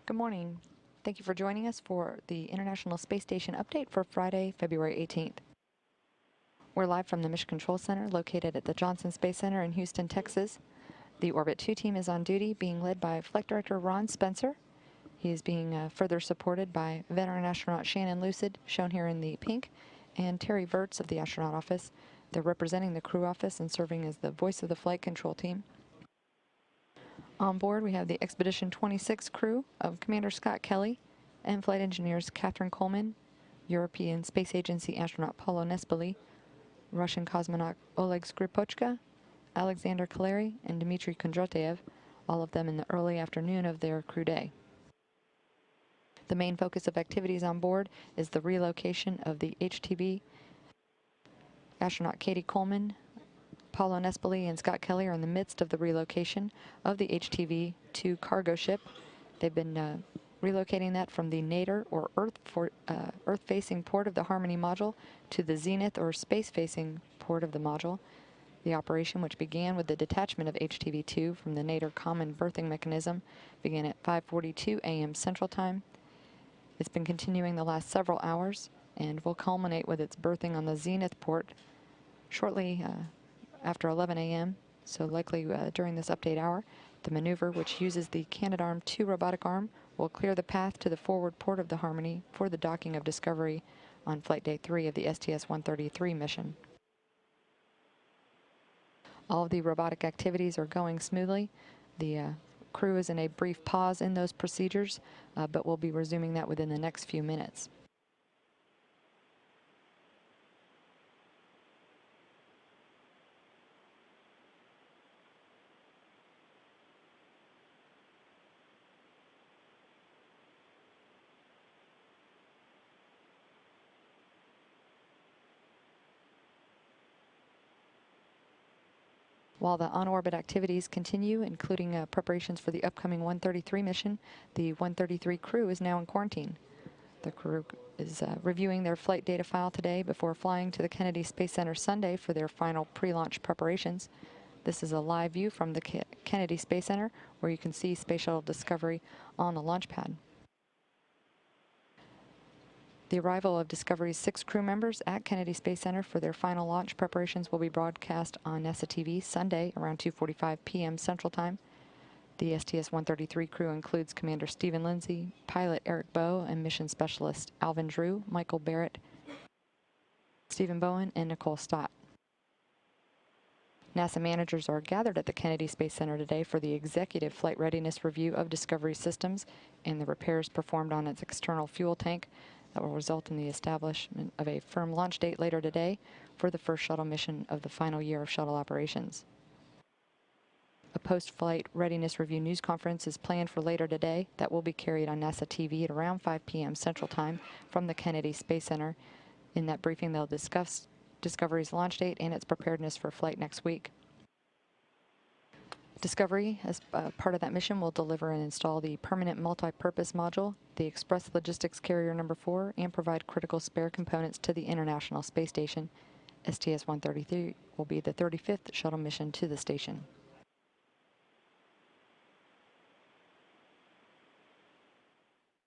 Good morning. Thank you for joining us for the International Space Station update for Friday, February 18th. We're live from the Mission Control Center located at the Johnson Space Center in Houston, Texas. The Orbit 2 team is on duty, being led by Flight Director Ron Spencer. He is being further supported by veteran astronaut Shannon Lucid, shown here in the pink, and Terry Virts of the astronaut office. They're representing the crew office and serving as the voice of the flight control team. On board, we have the Expedition 26 crew of Commander Scott Kelly and flight engineers Catherine Coleman, European Space Agency astronaut Paulo Nespoli, Russian cosmonaut Oleg Skripochka, Alexander Kaleri, and Dmitry Kondratyev, all of them in the early afternoon of their crew day. The main focus of activities on board is the relocation of the HTV. Astronaut Katie Coleman, Paulo Nespoli, and Scott Kelly are in the midst of the relocation of the HTV-2 cargo ship. They've been relocating that from the nadir or Earth-facing port of the Harmony module to the zenith or space-facing port of the module. The operation, which began with the detachment of HTV-2 from the nadir common berthing mechanism, began at 5:42 a.m. Central Time. It's been continuing the last several hours and will culminate with its berthing on the zenith port shortly after 11 a.m., so likely during this update hour. The maneuver, which uses the Canadarm2 robotic arm, will clear the path to the forward port of the Harmony for the docking of Discovery on Flight Day 3 of the STS-133 mission. All of the robotic activities are going smoothly. The crew is in a brief pause in those procedures, but we'll be resuming that within the next few minutes. While the on-orbit activities continue, including preparations for the upcoming 133 mission, the 133 crew is now in quarantine. The crew is reviewing their flight data file today before flying to the Kennedy Space Center Sunday for their final pre-launch preparations. This is a live view from the Kennedy Space Center, where you can see Space Shuttle Discovery on the launch pad. The arrival of Discovery's 6 crew members at Kennedy Space Center for their final launch preparations will be broadcast on NASA TV Sunday around 2:45 p.m. Central Time. The STS-133 crew includes Commander Stephen Lindsay, pilot Eric Bowe, and mission specialist Alvin Drew, Michael Barrett, Stephen Bowen, and Nicole Stott. NASA managers are gathered at the Kennedy Space Center today for the executive flight readiness review of Discovery systems and the repairs performed on its external fuel tank that will result in the establishment of a firm launch date later today for the first shuttle mission of the final year of shuttle operations. A post-flight readiness review news conference is planned for later today that will be carried on NASA TV at around 5 p.m. Central Time from the Kennedy Space Center. In that briefing, they'll discuss Discovery's launch date and its preparedness for flight next week. Discovery, as part of that mission, will deliver and install the permanent multi-purpose module, the Express Logistics Carrier No. 4, and provide critical spare components to the International Space Station. STS-133 will be the 35th shuttle mission to the station.